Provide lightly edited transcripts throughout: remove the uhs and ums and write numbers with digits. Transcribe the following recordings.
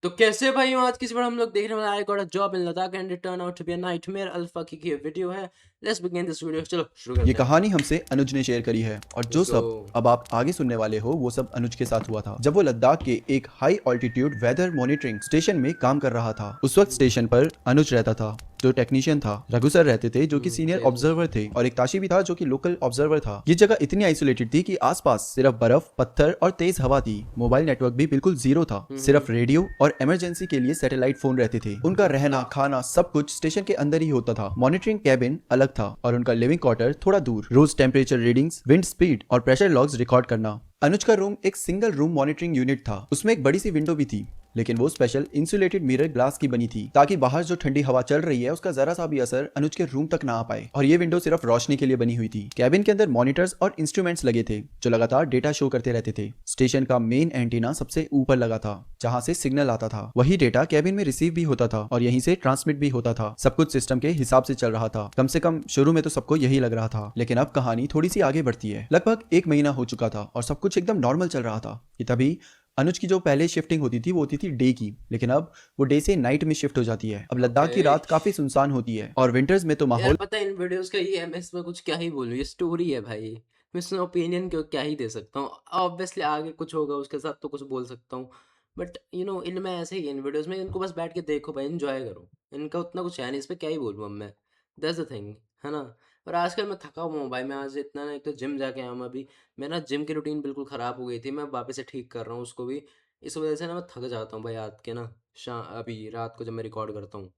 तो कैसे भाई आज किसी बार हम लोग देखने वाला I got a job in Ladakh and it turn out to be a nightmare Alpha की ये वीडियो है। Let's begin this video. चलो शुरू ये करते हैं। कहानी हमसे अनुज ने शेयर करी है और जो लेट्स गो। सब अब आप आगे सुनने वाले हो वो सब अनुज के साथ हुआ था जब वो लद्दाख के एक high altitude weather monitoring station में काम कर रहा था। उस वक्त स्टेशन पर अनुज रहता था, जो टेक्नीशियन था। रघु सर रहते थे जो कि सीनियर सही सही। ऑब्जर्वर थे, और एक ताशी भी था जो कि लोकल ऑब्जर्वर था। ये जगह इतनी आइसोलेटेड थी कि आसपास सिर्फ बर्फ, पत्थर और तेज हवा थी। मोबाइल नेटवर्क भी बिल्कुल जीरो था। सिर्फ रेडियो और इमरजेंसी के लिए सैटेलाइट फोन रहते थे। उनका रहना, खाना, सब कुछ स्टेशन के अंदर ही होता था। मॉनिटरिंग कैबिन अलग था और उनका लिविंग क्वार्टर थोड़ा दूर। रोज टेम्परेचर रीडिंग्स, विंड स्पीड और प्रेशर लॉग्स रिकॉर्ड करना। अनुज का रूम एक सिंगल रूम मॉनिटरिंग यूनिट था। उसमें एक बड़ी सी विंडो भी थी, लेकिन वो स्पेशल इंसुलेटेड मिरर ग्लास की बनी थी ताकि बाहर जो ठंडी हवा चल रही है उसका जरा सा भी असर अनुज के रूम तक ना आ पाए। और ये विंडो सिर्फ रोशनी के लिए बनी हुई थी। कैबिन के अंदर मॉनिटर्स और इंस्ट्रूमेंट्स लगे थे जो लगातार डेटा शो करते रहते थे। स्टेशन का मेन एंटीना सबसे ऊपर लगा था जहां से सिग्नल आता था। वही डेटा कैबिन में रिसीव भी होता था और यहीं से ट्रांसमिट भी होता था। सब कुछ सिस्टम के हिसाब से चल रहा था। कम से कम शुरू में तो सबको यही लग रहा था, लेकिन अब कहानी थोड़ी सी आगे बढ़ती है। लगभग 1 महीना हो चुका था और सब कुछ एकदम नॉर्मल चल रहा था कि तभी अनुज की जो पहले शिफ्टिंग होती थी वो होती थी डे की, लेकिन अब वो डे से नाइट में शिफ्ट हो जाती है। अब लद्दाख की ओके रात काफी सुनसान होती है और विंटर्स में तो यार, माहौल पता है इन वीडियोस का ये मैं इसमें कुछ क्या ही बोलूं, ये स्टोरी है भाई। मैं इसमें ओपिनियन क्या ही दे सकता हूँ। ऑब्वियसली आगे कुछ होगा उसके साथ तो कुछ बोल सकता हूँ, बट इनमें ऐसे ही है, इन वीडियोस में इनको बस बैठ के देखो भाई, एंजॉय करो। इनका उतना कुछ है नहीं, इस पे क्या ही बोलूँ अब मैं। दैट्स द थिंग, है ना। और आजकल मैं थका हुआ हूँ भाई। मैं आज इतना ना, एक तो जिम जाके आया हूँ मैं अभी। मेरा जिम की रूटीन बिल्कुल ख़राब हो गई थी, मैं वापस से ठीक कर रहा हूँ उसको भी। इस वजह से ना मैं थक जाता हूँ भाई रात के ना। अभी रात को जब मैं रिकॉर्ड करता हूँ,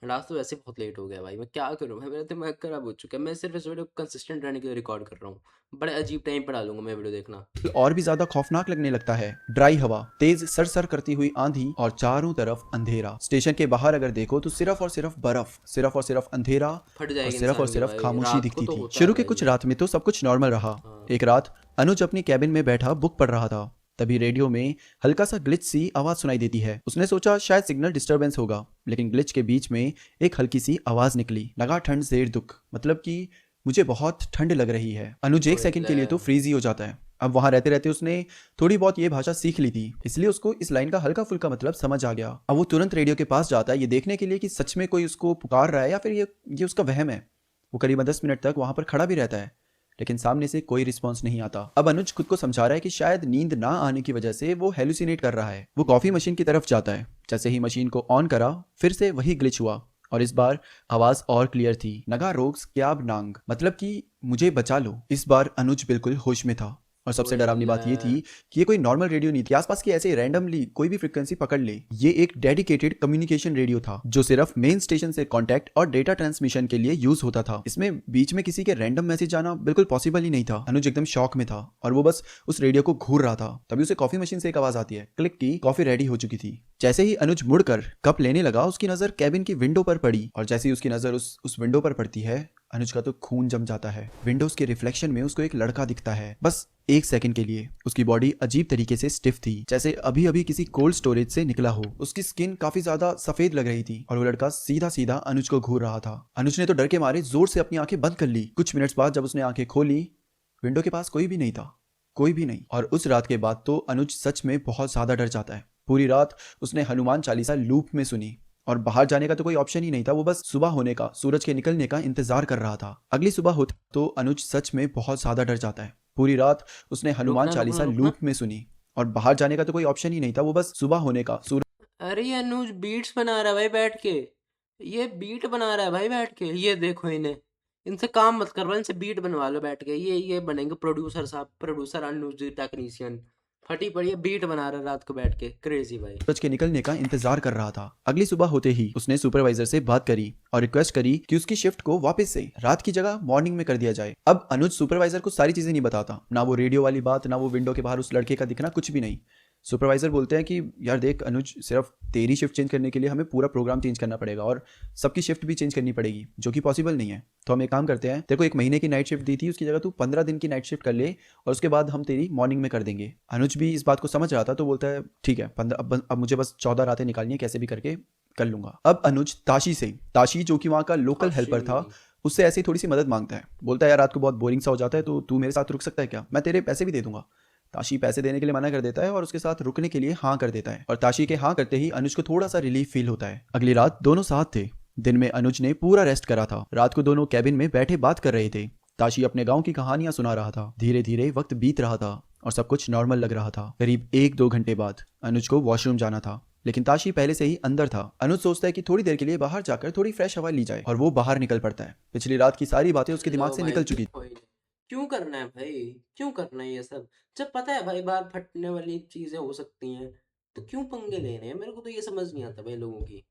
लास्ट तो वैसे बहुत लेट हो गया भाई। मैं क्या करूँ भाई, मेरा दिमाग खराब हो चुका है। मैं सिर्फ इस वीडियो को कंसिस्टेंट रहने के लिए रिकॉर्ड कर रहा हूँ। बड़े अजीब टाइम पर डालूंगा मैं वीडियो, देखना। और भी ज्यादा खौफनाक लगने लगता है। ड्राई हवा, तेज सरसर करती हुई आंधी और चारों तरफ अंधेरा। स्टेशन के बाहर अगर देखो तो सिर्फ और सिर्फ बर्फ, सिर्फ और सिर्फ अंधेरा फट और जाएगी सिर्फ और इंसान की सिर्फ भाई, खामोशी रात को दिखती तो थी। होता है शुरू के भाई कुछ ये। रात में तो सब कुछ नॉर्मल रहा। हाँ। एक रात अनुज अपनी कैबिन में बैठा बुक पढ़ रहा था। तभी रेडियो में हल्का सा ग्लिच सी आवाज सुनाई देती है। उसने सोचा शायद सिग्नल डिस्टरबेंस होगा, लेकिन ग्लिच के बीच में एक हल्की सी आवाज निकली। लगा ठंड जेर दुख, मतलब कि मुझे बहुत ठंड लग रही है। अनुज एक ओए सेकंड के ले। लिए तो फ्रीज ही हो जाता है। अब वहां रहते रहते उसने थोड़ी बहुत ये भाषा सीख ली थी, इसलिए उसको इस लाइन का हल्का फुल्का मतलब समझ आ गया। अब वो तुरंत रेडियो के पास जाता है ये देखने के लिए कि सच में कोई उसको पुकार रहा है या फिर ये उसका वहम है। वो करीबन 10 मिनट तक वहां पर खड़ा भी रहता है, लेकिन सामने से कोई रिस्पॉन्स नहीं आता। अब अनुज खुद को समझा रहा है कि शायद नींद ना आने की वजह से वो हेलुसिनेट कर रहा है। वो कॉफी मशीन की तरफ जाता है। जैसे ही मशीन को ऑन करा, फिर से वही ग्लिच हुआ और इस बार आवाज और क्लियर थी। नगा रोग्स क्याब नांग, मतलब कि मुझे बचा लो। इस बार अनुज बिल्कुल होश में था। और सबसे ओए डरावनी ले। बात ये थी कि ये कोई नॉर्मल रेडियो नहीं थी आसपास की ऐसे रैंडमली कोई भी फ्रिक्वेंसी पकड़ ले। ये एक डेडिकेटेड कम्युनिकेशन रेडियो था जो सिर्फ मेन स्टेशन से कांटेक्ट और डेटा ट्रांसमिशन के लिए यूज होता था। इसमें बीच में किसी के रैंडम मैसेज आना बिल्कुल पॉसिबल ही नहीं था। अनुज एकदम शॉक में था और वो बस उस रेडियो को घूर रहा था। तभी उसे कॉफी मशीन से एक आवाज आती है, क्लिक की। कॉफी रेडी हो चुकी थी। जैसे ही अनुज मुड़कर कप लेने लगा, उसकी नजर कैबिन की विंडो पर पड़ी और जैसे ही उसकी नजर उस विंडो पर पड़ती है, अनुज का तो खून जम जाता है। विंडोज के रिफ्लेक्शन में उसको एक लड़का दिखता है, बस एक सेकंड के लिए। उसकी बॉडी अजीब तरीके से स्टिफ थी, जैसे अभी अभी किसी कोल्ड स्टोरेज से निकला हो। उसकी स्किन काफी ज्यादा सफेद लग रही थी और वो लड़का सीधा सीधा अनुज को घूर रहा था। अनुज ने तो डर के मारे जोर से अपनी आंखें बंद कर ली। कुछ मिनट्स बाद जब उसने आंखें खोली, विंडो के पास कोई भी नहीं था, कोई भी नहीं। और उस रात के बाद तो अनुज सच में बहुत ज्यादा डर जाता है। पूरी रात उसने हनुमान चालीसा लूप में सुनी और बाहर जाने का तो कोई ऑप्शन ही नहीं था। वो बस सुबह होने का, सूरज के निकलने का इंतजार कर रहा था। अगली सुबह होती तो अनुज सच में बहुत ज्यादा डर जाता है। पूरी रात उसने हनुमान रुकना रुकना चालीसा रुकना। लूप में सुनी और बाहर जाने का तो कोई ऑप्शन ही नहीं था। वो बस सुबह होने का, सूरज अरे ये अनुज बीट्स बना रहा है भाई बैठ के। ये बीट बना रहा है भाई बैठ के, ये देखो इन्हें। इनसे काम मत करवा, इनसे बीट बनवा लो बैठ के। ये बनेंगे प्रोड्यूसर साहब, प्रोड्यूसर अनुज टेक्नीशियन। फटी पड़ी है, बीट बना रहा है रात को बैठ के, क्रेजी भाई। के निकलने का इंतजार कर रहा था। अगली सुबह होते ही उसने सुपरवाइजर से बात करी और रिक्वेस्ट करी कि उसकी शिफ्ट को वापस से रात की जगह मॉर्निंग में कर दिया जाए। अब अनुज सुपरवाइजर को सारी चीजें नहीं बताता, ना वो रेडियो वाली बात, ना वो विंडो के बाहर उस लड़के का दिखना, कुछ भी नहीं। सुपरवाइजर बोलते हैं कि यार देख अनुज, सिर्फ तेरी शिफ्ट चेंज करने के लिए हमें पूरा प्रोग्राम चेंज करना पड़ेगा और सबकी शिफ्ट भी चेंज करनी पड़ेगी, जो कि पॉसिबल नहीं है। तो हम एक काम करते हैं, तेरे को 1 महीने की नाइट शिफ्ट दी थी, उसकी जगह तू 15 दिन की नाइट शिफ्ट कर ले और उसके बाद हम तेरी मॉर्निंग में कर देंगे। अनुज भी इस बात को समझ रहा था, तो बोलता है ठीक है, 15, अब मुझे बस 14 रातें निकालनी है, कैसे भी करके कर लूंगा। अब अनुज ताशी जो कि वहाँ का लोकल ताशी। हेल्पर था, उससे ऐसी थोड़ी सी मदद मांगता है। बोलता है यार रात को बहुत बोरिंग सा हो जाता है, तो तू मेरे साथ रुक सकता है क्या, मैं तेरे पैसे भी दे दूंगा। ताशी पैसे देने के लिए मना कर देता है और उसके साथ रुकने के लिए हाँ कर देता है और ताशी के हाँ करते ही अनुज को थोड़ा सा रिलीफ फील होता है। अगली रात दोनों साथ थे। दिन में अनुज ने पूरा रेस्ट करा था। रात को दोनों कैबिन में बैठे बात कर रहे थे। ताशी अपने गांव की कहानियां सुना रहा था। धीरे धीरे वक्त बीत रहा था और सब कुछ नॉर्मल लग रहा था। करीब 1-2 घंटे बाद अनुज को वॉशरूम जाना था, लेकिन ताशी पहले से ही अंदर था। अनुज सोचता है कि थोड़ी देर के लिए बाहर जाकर थोड़ी फ्रेश हवा ली जाए और वो बाहर निकल पड़ता है। पिछली रात की सारी बातें उसके दिमाग लो से भाई, निकल चुकी। कोई नहीं। क्यों करना है भाई? क्यों करना है ये सब? जब पता है भाई बाहर फटने वाली चीजें हो सकती हैं, तो क्यों पंगे लेने हैं? मेरे को तो ये समझ नहीं आता भाई लोगों की।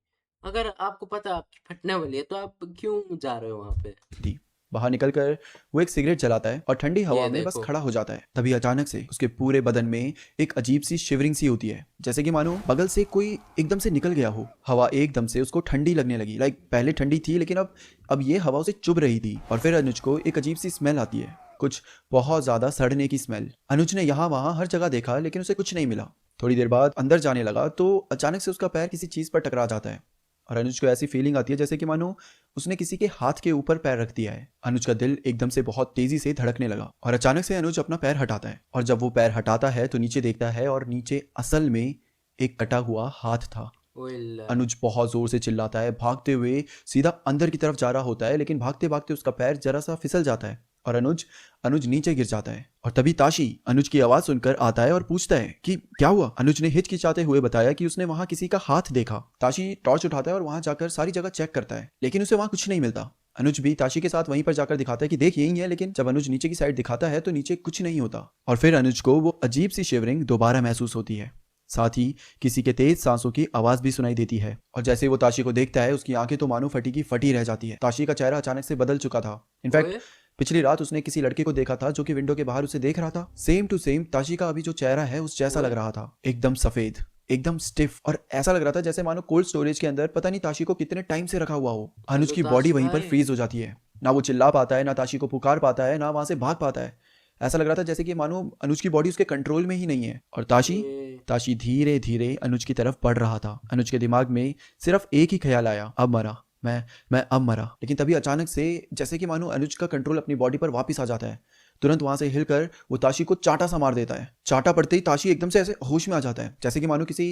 अगर आपको पता है आपकी फटने वाली है, तो आप क्यों जा रहे हो वहां पे? थी। बाहर निकलकर वो एक सिगरेट जलाता है और ठंडी हवा ये में बस देखो। खड़ा हो जाता है। तभी अचानक से उसके पूरे बदन में एक अजीब सी शिवरिंग सी होती है, जैसे कि मानो बगल से कोई एकदम से निकल गया हो। हवा एकदम से उसको ठंडी लगने लगी। लाइक पहले ठंडी थी, लेकिन अब ये हवा उसे चुभ रही थी। और फिर अनुज को एक अजीब सी स्मेल आती है, कुछ बहुत ज्यादा सड़ने की स्मेल। अनुज ने यहाँ वहाँ हर जगह देखा, लेकिन उसे कुछ नहीं मिला। थोड़ी देर बाद अंदर जाने लगा तो अचानक से उसका पैर किसी चीज पर टकरा जाता है और अनुज को ऐसी फीलिंग आती है जैसे कि मानो उसने किसी के हाथ के ऊपर पैर रख दिया है। अनुज का दिल एकदम से बहुत तेजी से धड़कने लगा और अचानक से अनुज अपना पैर हटाता है और जब वो पैर हटाता है तो नीचे देखता है और नीचे असल में एक कटा हुआ हाथ था। ओए ला। अनुज बहुत जोर से चिल्लाता है, भागते हुए सीधा अंदर की तरफ जा रहा होता है, लेकिन भागते भागते उसका पैर जरा सा फिसल जाता है और अनुज नीचे गिर जाता है। और तभी ताशी अनुज की आवाज सुनकर आता है और पूछता है कि क्या हुआ। अनुज ने हिचकिचाते हुए बताया कि उसने वहां किसी का हाथ देखा। ताशी टॉर्च उठाता है और वहां जाकर सारी जगह चेक करता है, लेकिन उसे वहां कुछ नहीं मिलता। अनुज भी ताशी के साथ वहीं पर जाकर दिखाता है कि देख यही है, लेकिन जब अनुज नीचे की साइड दिखाता है तो नीचे कुछ नहीं होता। और फिर अनुज को वो अजीब सी शिवरिंग दोबारा महसूस होती है। साथ ही किसी के तेज सांसों की आवाज भी सुनाई देती है और जैसे वो ताशी को देखता है उसकी आंखें तो मानो फटी की फटी रह जाती है। ताशी का चेहरा अचानक से बदल चुका था। इनफैक्ट ओए, पिछली रात उसने किसी लड़के को देखा था जो कि विंडो के बाहर उसे देख रहा था। सेम टू सेम ताशी का अभी जो चेहरा है उस जैसा ओए। लग रहा था, एकदम सफेद, एकदम स्टिफ और ऐसा लग रहा था जैसे मानो कोल्ड स्टोरेज के अंदर पता नहीं ताशी को कितने टाइम से रखा हुआ हो। अनुज हेलो की बॉडी ताशी वहीं पर भाई। फ्रीज हो जाती है। ना वो चिल्ला पाता है, ना ताशी को पुकार पाता है, ना वहां से भाग पाता है। ऐसा लग रहा था जैसे कि मानो अनुज की बॉडी उसके कंट्रोल में ही नहीं है। और ओए, ताशी धीरे धीरे अनुज की तरफ बढ़ रहा था। अनुज के दिमाग में सिर्फ एक ही ख्याल आया, अब मरा मैं अब मरा। लेकिन तभी अचानक से जैसे कि मानो अनुज का कंट्रोल अपनी बॉडी पर वापस आ जाता है। तुरंत वहां से हिलकर वो ताशी को चाटा सा मार देता है। चाटा पड़ते ही ताशी एकदम से ऐसे होश में आ जाता है, जैसे कि मानो किसी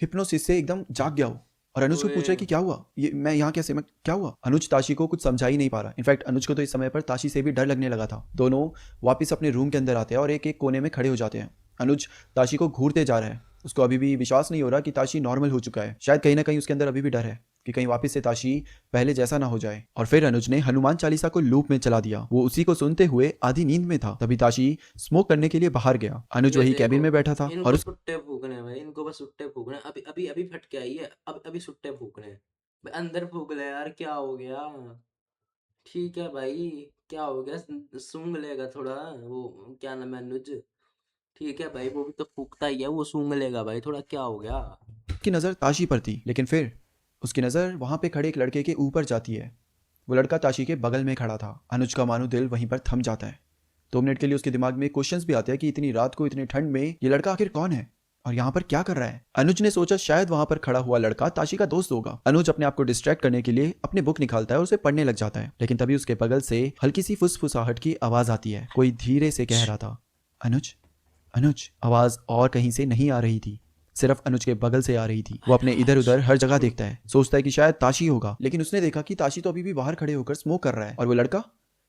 हिप्नोसिस से एकदम जाग गया हो। और अनुज को पूछ रहा है कि क्या हुआ, ये मैं यहाँ कैसे, मैं क्या हुआ। अनुज ताशी को कुछ समझा ही नहीं पा रहा। इनफैक्ट अनुज को तो इस समय पर ताशी से भी डर लगने लगा था। दोनों वापस अपने रूम के अंदर आते हैं और एक एक कोने में खड़े हो जाते हैं। अनुज ताशी को घूरते जा रहा है। उसको अभी भी विश्वास नहीं हो रहा कि ताशी नॉर्मल हो चुका है। शायद कहीं ना कहीं उसके अंदर अभी भी डर है कि कहीं वापस से ताशी पहले जैसा ना हो जाए। और फिर अनुज ने हनुमान चालीसा को लूप में चला दिया। वो उसी को सुनते हुए आधी नींद में था। तभी ताशी स्मोक करने के लिए बाहर गया। अनुज ये वही देखो। कैबिन में बैठा था और इनको सुट्टे फूकने हैं भाई, इनको बस सुट्टे फूकने हैं। अभी अभी अभी फट के आई है, अब अभी सुट्टे फूकने हैं भाई। अंदर फूक ले यार, क्या हो गया? ठीक है भाई, क्या हो गया? सूंघ लेगा थोड़ा। वो क्या नाम है, अनुज। ठीक है भाई, वो भी तो फूकता ही है, वो सूंघ लेगा भाई थोड़ा, क्या हो गया? उसकी नज़र ताशी पर थी। लेकिन फिर उसकी नज़र वहां पे खड़े एक लड़के के ऊपर जाती है। वो लड़का ताशी के बगल में खड़ा था। अनुज का मानो दिल वहीं पर थम जाता है। 2 मिनट के लिए उसके दिमाग में क्वेश्चंस भी आते हैं कि इतनी रात को इतनी ठंड में ये लड़का आखिर कौन है और यहाँ पर क्या कर रहा है। अनुज ने सोचा शायद वहां पर खड़ा हुआ लड़का ताशी का दोस्त होगा। अनुज अपने आप को डिस्ट्रैक्ट करने के लिए अपनी बुक निकालता है और उसे पढ़ने लग जाता है। लेकिन तभी उसके बगल से हल्की सी फुसफुसाहट की आवाज आती है। कोई धीरे से कह रहा था, अनुज अनुज। आवाज और कहीं से नहीं आ रही थी, सिर्फ अनुज के बगल से आ रही थी। वो अपने इधर उधर हर जगह देखता है, सोचता है कि शायद ताशी होगा। लेकिन उसने देखा कि ताशी तो अभी भी बाहर खड़े होकर स्मोक कर रहा है और वो लड़का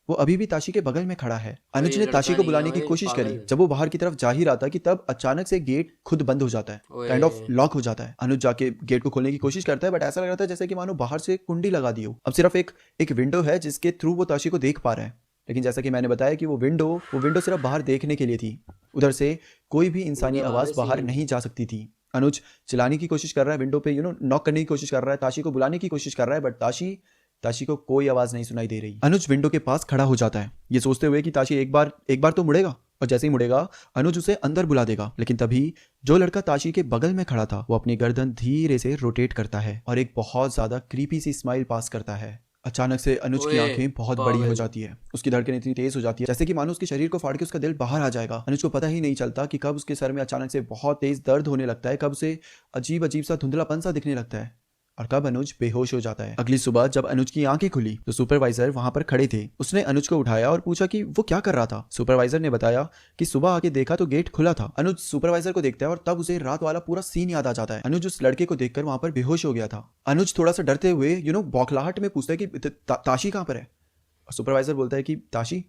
वो अभी भी ताशी के बगल में खड़ा है। अनुज ये ने लड़का ताशी को नहीं है, बुलाने की ओए कोशिश करी। पागल। जब वो बाहर की तरफ जा ही रहा था कि तब अचानक से गेट खुद बंद हो जाता है, काइंड ऑफ ओए, लॉक हो जाता है। अनुज जाके गेट को खोलने की कोशिश करता है, बट ऐसा लग रहा था जैसे कि मानो बाहर से कुंडी लगा दी हो। अब सिर्फ एक विंडो है जिसके थ्रू वो ताशी को देख पा रहा है। लेकिन जैसा कि मैंने बताया कि वो विंडो सिर्फ बाहर देखने के लिए थी। उधर से कोई भी इंसानी पूरे आवाज वाले बाहर सीन। नहीं जा सकती थी। अनुज चिल्लाने की कोशिश कर रहा है विंडो पे, नॉक करने की कोशिश कर रहा है, ताशी को बुलाने की कोशिश कर रहा है, बट ताशी को कोई आवाज नहीं सुनाई दे रही। अनुज विंडो के पास खड़ा हो जाता है, ये सोचते हुए कि ताशी एक बार तो मुड़ेगा और जैसे ही मुड़ेगा अनुज उसे अंदर बुला देगा। लेकिन तभी जो लड़का ताशी के बगल में खड़ा था वो अपनी गर्दन धीरे से रोटेट करता है और एक बहुत ज्यादा क्रीपी सी स्माइल पास करता है। अचानक से अनुज की ओए, आंखें बहुत बड़ी हो पागल। जाती है। उसकी धड़कन इतनी तेज हो जाती है जैसे कि मानो उसके शरीर को फाड़ के उसका दिल बाहर आ जाएगा। अनुज को पता ही नहीं चलता कि कब उसके सर में अचानक से बहुत तेज दर्द होने लगता है, कब उसे अजीब अजीब सा धुंधलापन सा दिखने लगता है। और कब अनुज बेहोश हो जाता है। अगली सुबह जब अनुज की आंखें खुली तो सुपरवाइजर वहां पर खड़े थे। उसने अनुज को उठाया और पूछा कि वो क्या कर रहा था। सुपरवाइजर ने बताया कि सुबह आके देखा तो गेट खुला था। अनुज सुपरवाइजर को देखता है और तब उसे रात वाला पूरा सीन याद आ जाता है। अनुज उस लड़के को देखकर वहां पर बेहोश हो गया था। अनुज थोड़ा सा डरते हुए बौखलाहट में पूछता है कि ताशी कहाँ पर है। और सुपरवाइजर बोलता है कि ताशी,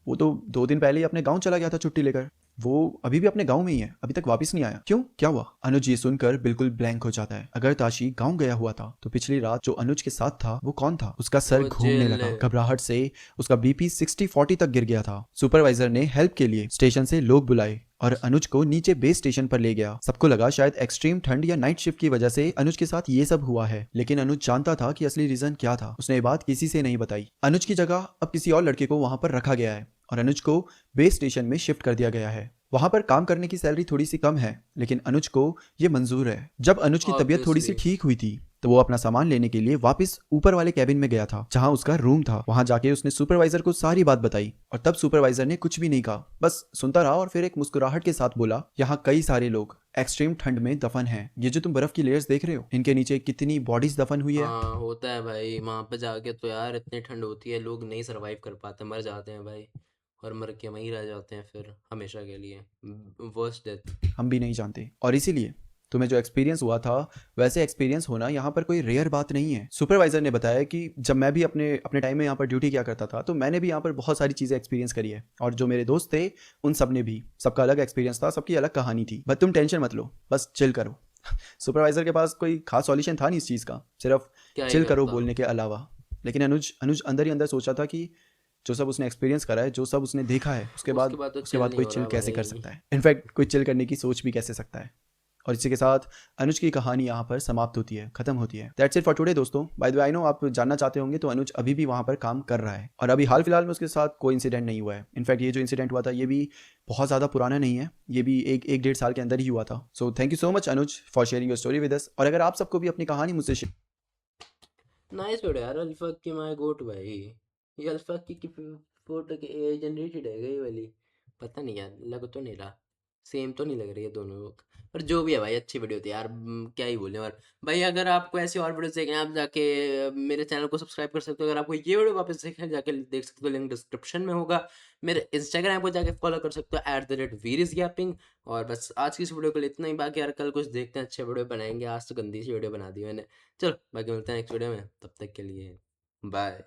वो तो 2 दिन पहले ही अपने गांव चला गया था छुट्टी लेकर। वो अभी भी अपने गांव में ही है, अभी तक वापस नहीं आया। क्यों, क्या हुआ? अनुज ये सुनकर बिल्कुल ब्लैंक हो जाता है। अगर ताशी गांव गया हुआ था तो पिछली रात जो अनुज के साथ था वो कौन था? उसका सर वो घूमने जेल लगा। घबराहट से उसका बीपी 60-40 तक गिर गया था। सुपरवाइजर ने हेल्प के लिए स्टेशन से लोग बुलाए और अनुज को नीचे बेस स्टेशन पर ले गया। सबको लगा शायद एक्सट्रीम ठंड या नाइट शिफ्ट की वजह से अनुज के साथ ये सब हुआ है, लेकिन अनुज जानता था कि असली रीजन क्या था। उसने ये बात किसी से नहीं बताई। अनुज की जगह अब किसी और लड़के को वहां पर रखा गया है और अनुज को बेस स्टेशन में शिफ्ट कर दिया गया है। वहां पर काम करने की सैलरी थोड़ी सी कम है, लेकिन अनुज को ये मंजूर है। जब अनुज की तबीयत थोड़ी सी ऑब्वियसली। ठीक हुई थी तो वो अपना सामान लेने के लिए वापस ऊपर वाले कैबिन में गया था जहां उसका रूम था। वहां जाके उसने सुपरवाइजर को सारी बात बताई और तब सुपरवाइजर ने कुछ भी नहीं कहा, बस सुनता रहा और फिर एक मुस्कुराहट के साथ बोला, यहाँ कई सारे लोग एक्सट्रीम ठंड में दफन हैं। ये जो तुम बर्फ की लेयर्स देख रहे हो, इनके नीचे कितनी बॉडीज दफन हुई है। हाँ होता है भाई, वहाँ पे जाके तो यार इतनी ठंड होती है, लोग नहीं सरवाइव कर पाते, मर जाते हैं भाई। और मर के वहीं रह जाते हैं फिर हमेशा के लिए। Worst death. हम भी नहीं जानते, और इसीलिए तुम्हें जो एक्सपीरियंस हुआ था वैसे एक्सपीरियंस होना यहाँ पर कोई रेयर बात नहीं है। सुपरवाइजर ने बताया कि जब मैं भी अपने अपने टाइम में यहाँ पर ड्यूटी किया करता था तो मैंने भी यहाँ पर बहुत सारी चीज़ें एक्सपीरियंस करी है, और जो मेरे दोस्त थे उन सब ने भी, सबका अलग एक्सपीरियंस था, सबकी अलग कहानी थी। बट तुम टेंशन मत लो, बस चिल करो। सुपरवाइजर के पास कोई खास सॉल्यूशन था नहीं इस चीज़ का, सिर्फ क्या ही चिल करो करता। बोलने के अलावा। लेकिन अनुज अनुज अंदर ही अंदर सोचा था कि जो सब उसने एक्सपीरियंस करा है, जो सब उसने देखा है, उसके उसके बाद बाद तो उसके चिल बाद नहीं कोई हो चिल रहा कैसे कर भाई। सकता है? इनफैक्ट कोई चिल करने की सोच भी कैसे सकता है? और इसी के साथ अनुज की कहानी यहाँ पर समाप्त होती है, खत्म होती है। दैट्स इट फॉर टुडे दोस्तों। By the way I know आप जानना चाहते होंगे तो अनुज अभी भी वहाँ पर काम कर रहा है और अभी हाल फिलहाल में उसके साथ कोई इंसिडेंट नहीं हुआ है। इनफैक्ट ये जो इंसिडेंट हुआ था ये भी बहुत ज़्यादा पुराना नहीं है, ये भी एक 1-1.5 साल के अंदर ही हुआ था। So thank you so much Anuj for sharing your story with us. और अगर आप सबको भी अपनी कहानी मुझसे नाइस वीडियो यार, अल्फाक की माय गोट भाई। ये अल्फाक की फोटो के एआई जनरेटेड है गई वाली। पता नहीं यार, लग तो नहीं रहा, सेम तो नहीं लग रही है दोनों लोग। पर जो भी है भाई, अच्छी वीडियो थी यार। क्या ही बोले। और भाई अगर आपको ऐसी और वीडियोस देखना है, आप जाके मेरे चैनल को सब्सक्राइब कर सकते हो। अगर आपको ये वीडियो वापस देखना है, जाके देख सकते हो, लिंक डिस्क्रिप्शन में होगा। मेरे इंस्टाग्राम को जाके फॉलो कर सकते हो @VeerisGapping। और बस आज की इस वीडियो के लिए इतना ही। बाकी यार कल कुछ देखते हैं, अच्छे वीडियो बनाएंगे। आज तो गंदी सी वीडियो बना दी मैंने। चलो बाकी मिलते हैं नेक्स्ट वीडियो में, तब तक के लिए बाय।